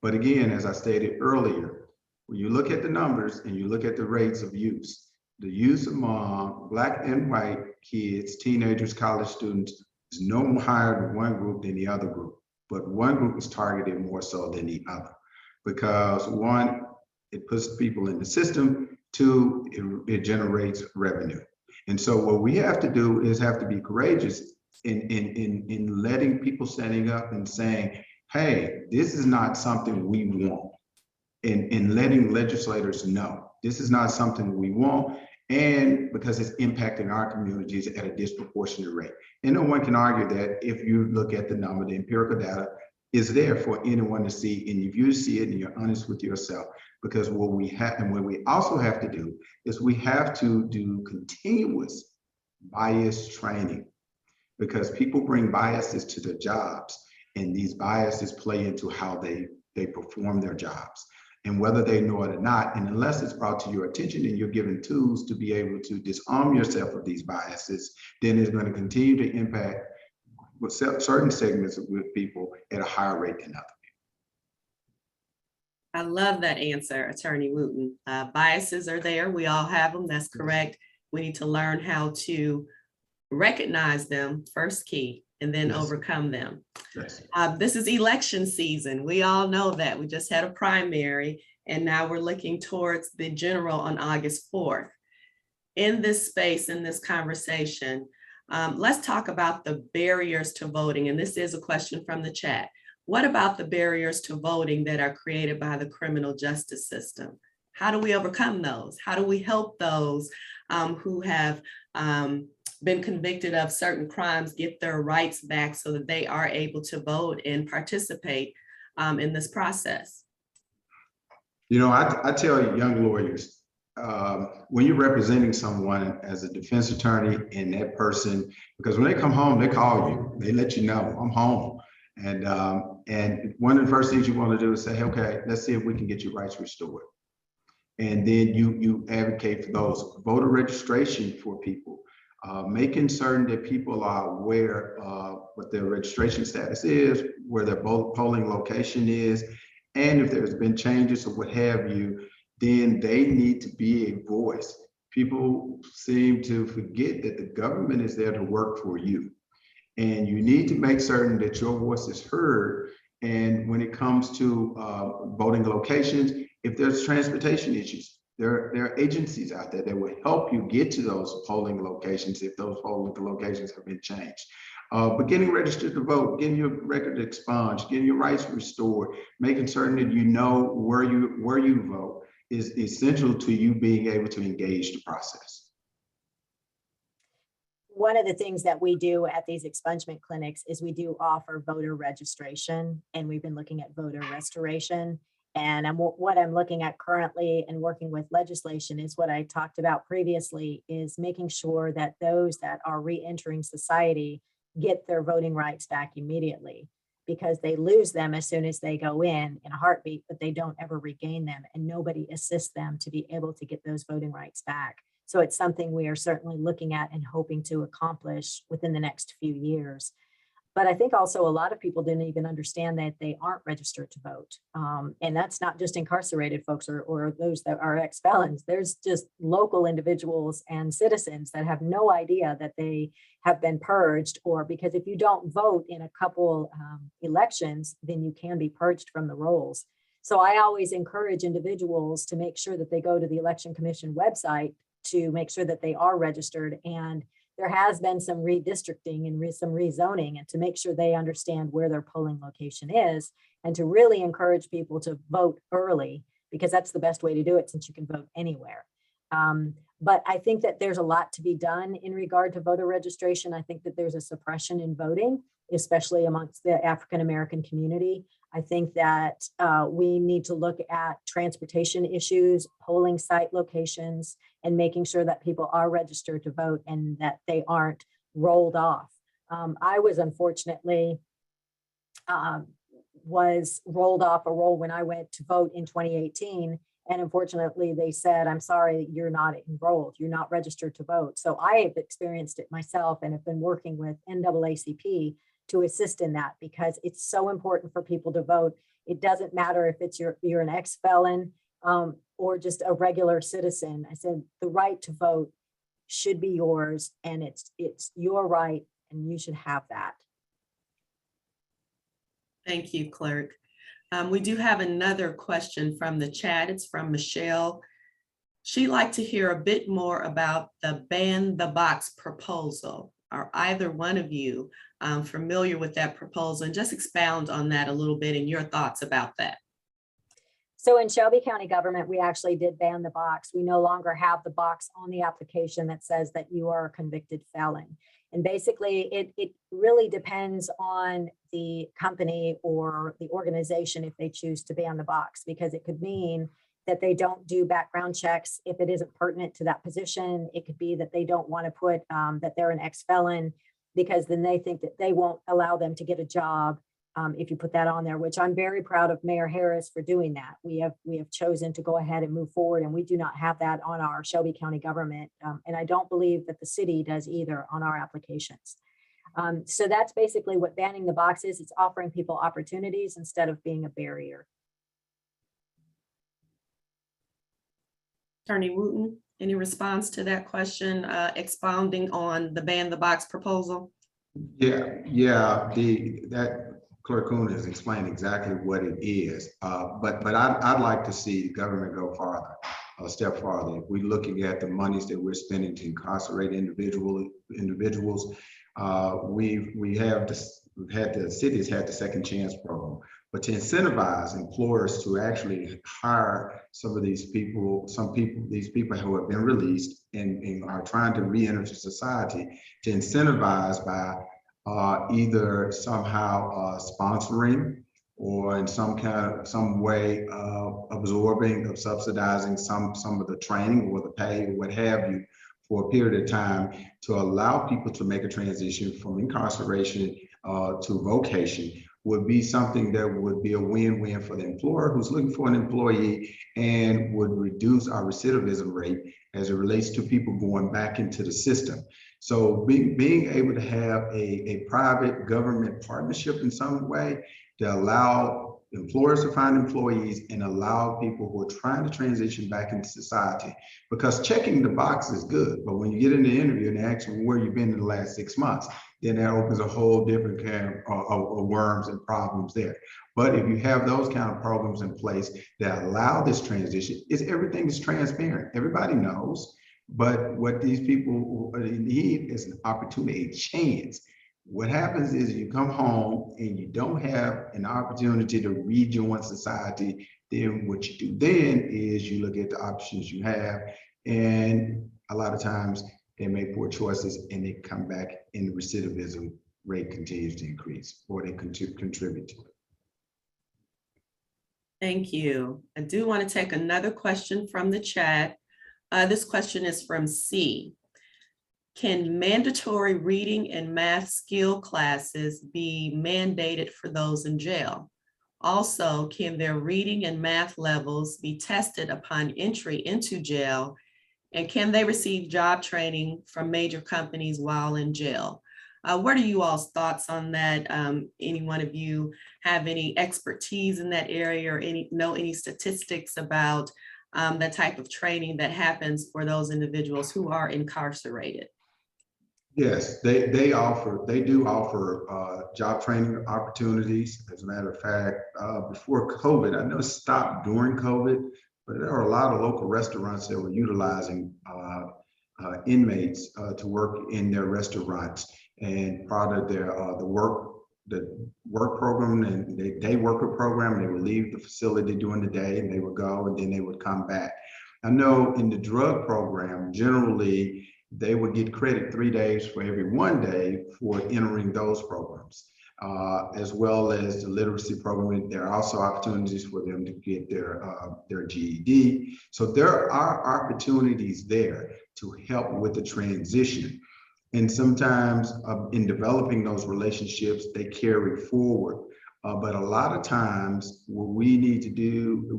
But again, as I stated earlier, when you look at the numbers and you look at the rates of use, the use among Black and white kids, teenagers, college students is no higher in one group than the other group. But one group is targeted more so than the other. Because one, it puts people in the system. Two, it generates revenue. And so what we have to do is have to be courageous in letting people standing up and saying, hey, this is not something we want. And letting legislators know this is not something we want, and because it's impacting our communities at a disproportionate rate. And no one can argue that if you look at the number, the empirical data is there for anyone to see, and if you see it and you're honest with yourself, because what we have, and what we also have to do is we have to do continuous bias training, because people bring biases to their jobs, and these biases play into how they perform their jobs, and whether they know it or not. And unless it's brought to your attention and you're given tools to be able to disarm yourself of these biases, then it's going to continue to impact with certain segments with people at a higher rate than others. I love that answer, Attorney Wooten. Biases are there. We all have them. That's correct. We need to learn how to recognize them, first key, and then overcome them. Yes. This is election season. We all know that. We just had a primary, and now we're looking towards the general on August 4th. in this space, in this conversation, let's talk about the barriers to voting. And this is a question from the chat. What about the barriers to voting that are created by the criminal justice system? How do we overcome those? How do we help those who have been convicted of certain crimes get their rights back so that they are able to vote and participate in this process? You know, I tell young lawyers, when you're representing someone as a defense attorney and that person, because when they come home, they call you, they let you know, I'm home. And one of the first things you want to do is say, okay, let's see if we can get your rights restored. And then you advocate for those voter registration for people, making certain that people are aware of what their registration status is, where their polling location is, and if there's been changes or what have you, then they need to be a voice. People seem to forget that the government is there to work for you. And you need to make certain that your voice is heard. And when it comes to voting locations, if there's transportation issues, there are agencies out there that will help you get to those polling locations if those polling locations have been changed. But getting registered to vote, getting your record expunged, getting your rights restored, making certain that you know where you vote is essential to you being able to engage the process. One of the things that we do at these expungement clinics is we do offer voter registration, and we've been looking at voter restoration. And what I'm looking at currently and working with legislation is what I talked about previously, is making sure that those that are re-entering society get their voting rights back immediately, because they lose them as soon as they go in a heartbeat, but they don't ever regain them, and nobody assists them to be able to get those voting rights back. So it's something we are certainly looking at and hoping to accomplish within the next few years. But I think also a lot of people didn't even understand that they aren't registered to vote. And that's not just incarcerated folks or those that are ex-felons. There's just local individuals and citizens that have no idea that they have been purged, or because if you don't vote in a couple elections, then you can be purged from the rolls. So I always encourage individuals to make sure that they go to the Election Commission website to make sure that they are registered. And there has been some redistricting and some rezoning, and to make sure they understand where their polling location is, and to really encourage people to vote early, because that's the best way to do it, since you can vote anywhere. But I think that there's a lot to be done in regard to voter registration. I think that there's a suppression in voting, especially amongst the African-American community. I think that we need to look at transportation issues, polling site locations, and making sure that people are registered to vote and that they aren't rolled off. I was unfortunately was rolled off a roll when I went to vote in 2018. And unfortunately, they said, I'm sorry, you're not enrolled, you're not registered to vote. So I have experienced it myself and have been working with NAACP to assist in that, because it's so important for people to vote. It doesn't matter if it's you're an ex-felon or just a regular citizen. I said the right to vote should be yours, and it's your right, and you should have that. Thank you, Clerk. We do have another question from the chat. It's from Michelle. She'd like to hear a bit more about the ban the box proposal. Are either one of you familiar with that proposal? And just expound on that a little bit and your thoughts about that. So in Shelby County government, we actually did ban the box. We no longer have the box on the application that says that you are a convicted felon. And basically, it really depends on the company or the organization if they choose to ban the box, because it could mean that they don't do background checks if it isn't pertinent to that position. It could be that they don't want to put that they're an ex-felon, because then they think that they won't allow them to get a job if you put that on there, which I'm very proud of Mayor Harris for doing that. We have chosen to go ahead and move forward, and we do not have that on our Shelby County government. And I don't believe that the city does either on our applications. So that's basically what banning the box is. It's offering people opportunities instead of being a barrier. Attorney Wooten, any response to that question, expounding on the ban the box proposal? Yeah, that Clerk Kuhn has explained exactly what it is, but I'd like to see the government go farther. a step farther. If we're looking at the monies that we're spending to incarcerate individuals, we've had the city has had the second chance program, but to incentivize employers to actually hire some of these people, these people who have been released and are trying to re-enter society, to incentivize by either somehow sponsoring or in some way absorbing, of subsidizing some of the training or the pay or what have you for a period of time, to allow people to make a transition from incarceration to vocation, would be something that would be a win-win for the employer who's looking for an employee, and would reduce our recidivism rate as it relates to people going back into the system. So being able to have a private government partnership in some way to allow employers to find employees and allow people who are trying to transition back into society, because checking the box is good, but when you get in the interview and they ask you where you've been in the last 6 months, then that opens a whole different can of worms and problems there. But if you have those kind of programs in place that allow this transition, everything is transparent. Everybody knows, but what these people need is an opportunity, a chance. What happens is you come home and you don't have an opportunity to rejoin society. Then what you do then is you look at the options you have, and a lot of times they make poor choices and they come back and the recidivism rate continues to increase, or they contribute to it. Thank you. I do want to take another question from the chat. This question is from C. Can mandatory reading and math skill classes be mandated for those in jail? Also, can their reading and math levels be tested upon entry into jail? And can they receive job training from major companies while in jail? What are you all's thoughts on that? Any one of you have any expertise in that area, or know any statistics about the type of training that happens for those individuals who are incarcerated? Yes, they do offer job training opportunities. As a matter of fact, before COVID, I know it stopped during COVID, but there are a lot of local restaurants that were utilizing inmates to work in their restaurants, and part of their the work program and the day worker program, they would leave the facility during the day and they would go and then they would come back. I know in the drug program, generally, they would get credit 3 days for every 1 day for entering those programs, as well as the literacy program. There are also opportunities for them to get their GED. So there are opportunities there to help with the transition. And sometimes in developing those relationships, they carry forward. But a lot of times what we need to do,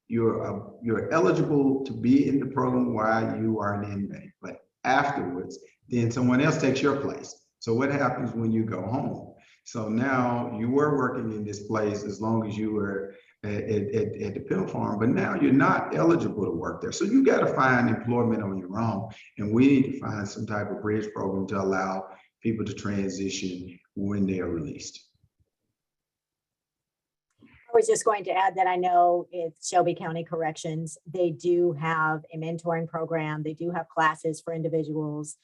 you're eligible to be in the program while you are an inmate, but afterwards, then someone else takes your place. So what happens when you go home? So now you were working in this place as long as you were at the penal farm, but now you're not eligible to work there. So you got to find employment on your own, and we need to find some type of bridge program to allow people to transition when they are released. I was just going to add that I know it's Shelby County Corrections. They do have a mentoring program. They do have classes for individuals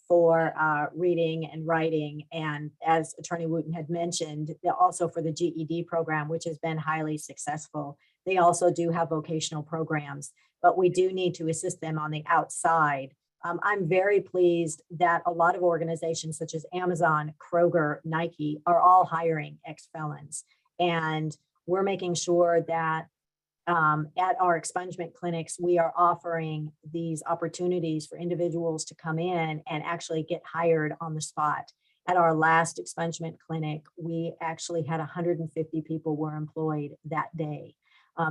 for reading and writing. And as Attorney Wooten had mentioned, also for the GED program, which has been highly successful. They also do have vocational programs, but we do need to assist them on the outside. I'm very pleased that a lot of organizations such as Amazon, Kroger, Nike are all hiring ex-felons. And we're making sure that at our expungement clinics, we are offering these opportunities for individuals to come in and actually get hired on the spot. At our last expungement clinic, we actually had 150 people were employed that day.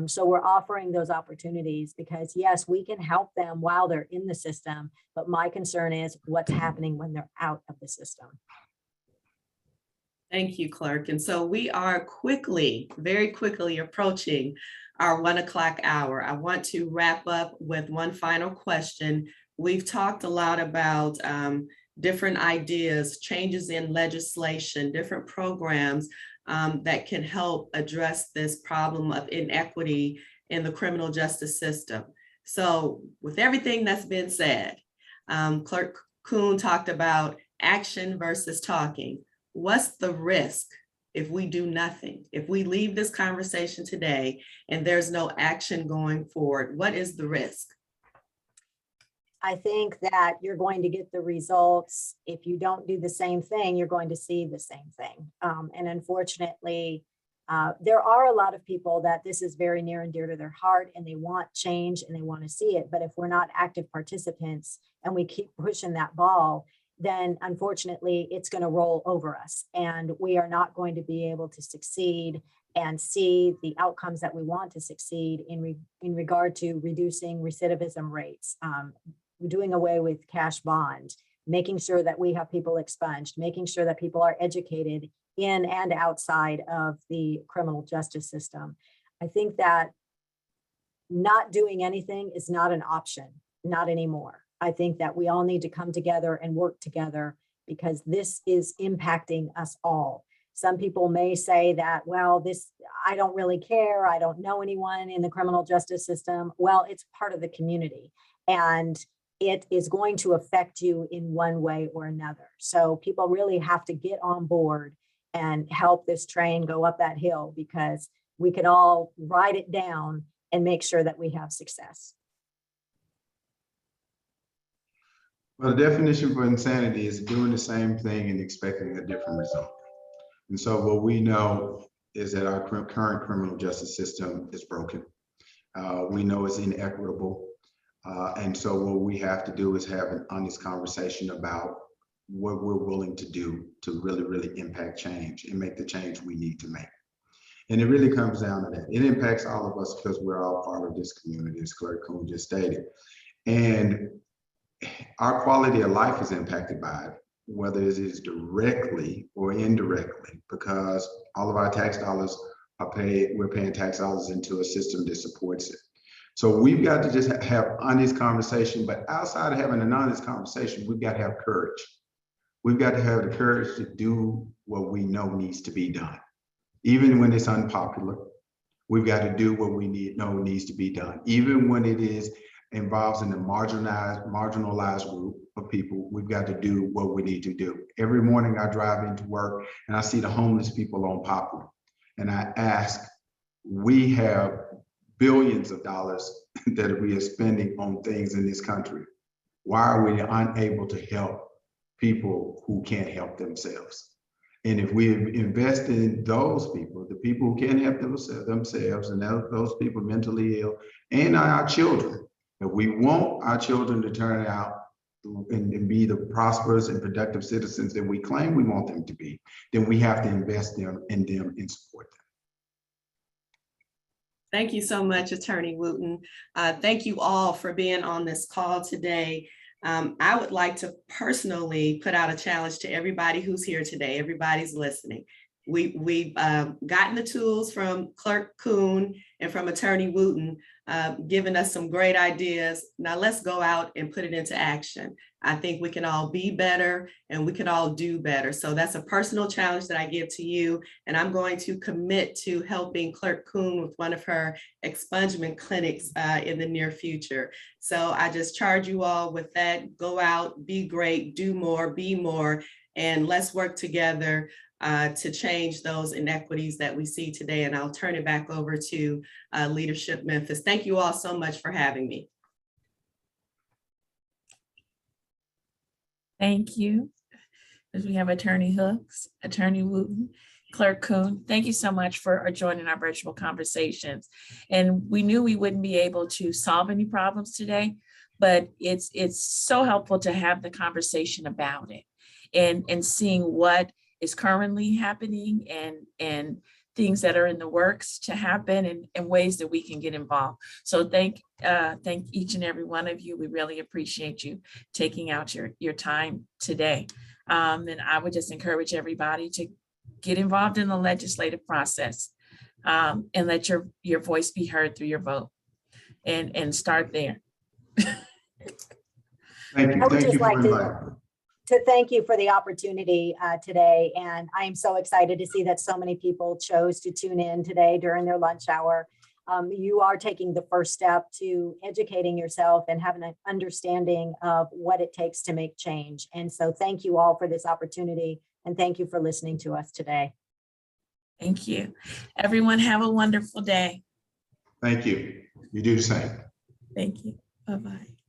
So we're offering those opportunities because yes, we can help them while they're in the system, but my concern is what's happening when they're out of the system. Thank you, Clerk. And so we are very quickly approaching our 1 o'clock hour. I want to wrap up with one final question. We've talked a lot about different ideas, changes in legislation, different programs that can help address this problem of inequity in the criminal justice system. So with everything that's been said, Clerk Kuhn talked about action versus talking. What's the risk if we do nothing? If we leave this conversation today and there's no action going forward, what is the risk? I think that you're going to get the results. If you don't do the same thing, you're going to see the same thing. And unfortunately, there are a lot of people that this is very near and dear to their heart, and they want change and they want to see it. But if we're not active participants and we keep pushing that ball, then unfortunately it's going to roll over us, and we are not going to be able to succeed and see the outcomes that we want to succeed in regard to reducing recidivism rates, doing away with cash bond, making sure that we have people expunged, making sure that people are educated in and outside of the criminal justice system. I think that not doing anything is not an option, not anymore. I think that we all need to come together and work together, because this is impacting us all. Some people may say that, well, I don't really care. I don't know anyone in the criminal justice system. Well, it's part of the community, and it is going to affect you in one way or another. So people really have to get on board and help this train go up that hill, because we can all ride it down and make sure that we have success. Well, the definition for insanity is doing the same thing and expecting a different result. And so what we know is that our current criminal justice system is broken. We know it's inequitable. And so what we have to do is have an honest conversation about what we're willing to do to really, really impact change and make the change we need to make. And it really comes down to that. It impacts all of us because we're all part of this community, as Clerk Kuhn just stated. And our quality of life is impacted by it, whether it is directly or indirectly, because all of our tax dollars are paid, we're paying tax dollars into a system that supports it. So we've got to just have honest conversation, but outside of having an honest conversation, we've got to have courage. We've got to have the courage to do what we know needs to be done. Even when it's unpopular, we've got to do what we know needs to be done. Even when it involves in the marginalized group of people, we've got to do what we need to do. Every morning I drive into work and I see the homeless people on Poplar, and I ask, we have billions of dollars that we are spending on things in this country. Why are we unable to help people who can't help themselves? And if we invest in those people, the people who can't help themselves, and those people mentally ill, and our children, if we want our children to turn out and be the prosperous and productive citizens that we claim we want them to be, then we have to invest in them and support them. Thank you so much, Attorney Wooten. Thank you all for being on this call today. I would like to personally put out a challenge to everybody who's here today. Everybody's listening. We've gotten the tools from Clerk Kuhn and from Attorney Wooten, giving us some great ideas. Now let's go out and put it into action. I think we can all be better and we can all do better. So that's a personal challenge that I give to you. And I'm going to commit to helping Clerk Kuhn with one of her expungement clinics in the near future. So I just charge you all with that. Go out, be great, do more, be more, and let's work together to change those inequities that we see today. And I'll turn it back over to Leadership Memphis. Thank you all so much for having me. Thank you. As we have Attorney Hooks, Attorney Wooten, Clerk Kuhn, thank you so much for joining our virtual conversations. And we knew we wouldn't be able to solve any problems today, but it's so helpful to have the conversation about it and seeing what is currently happening and things that are in the works to happen and ways that we can get involved. So thank each and every one of you. We really appreciate you taking out your time today. And I would just encourage everybody to get involved in the legislative process and let your voice be heard through your vote and start there. Thank you. I would Thank just you for like inviting. to thank you for the opportunity today. And I am so excited to see that so many people chose to tune in today during their lunch hour. you are taking the first step to educating yourself and having an understanding of what it takes to make change. And so thank you all for this opportunity, and thank you for listening to us today. Thank you. Everyone have a wonderful day. Thank you. You do the same. Thank you. Bye-bye.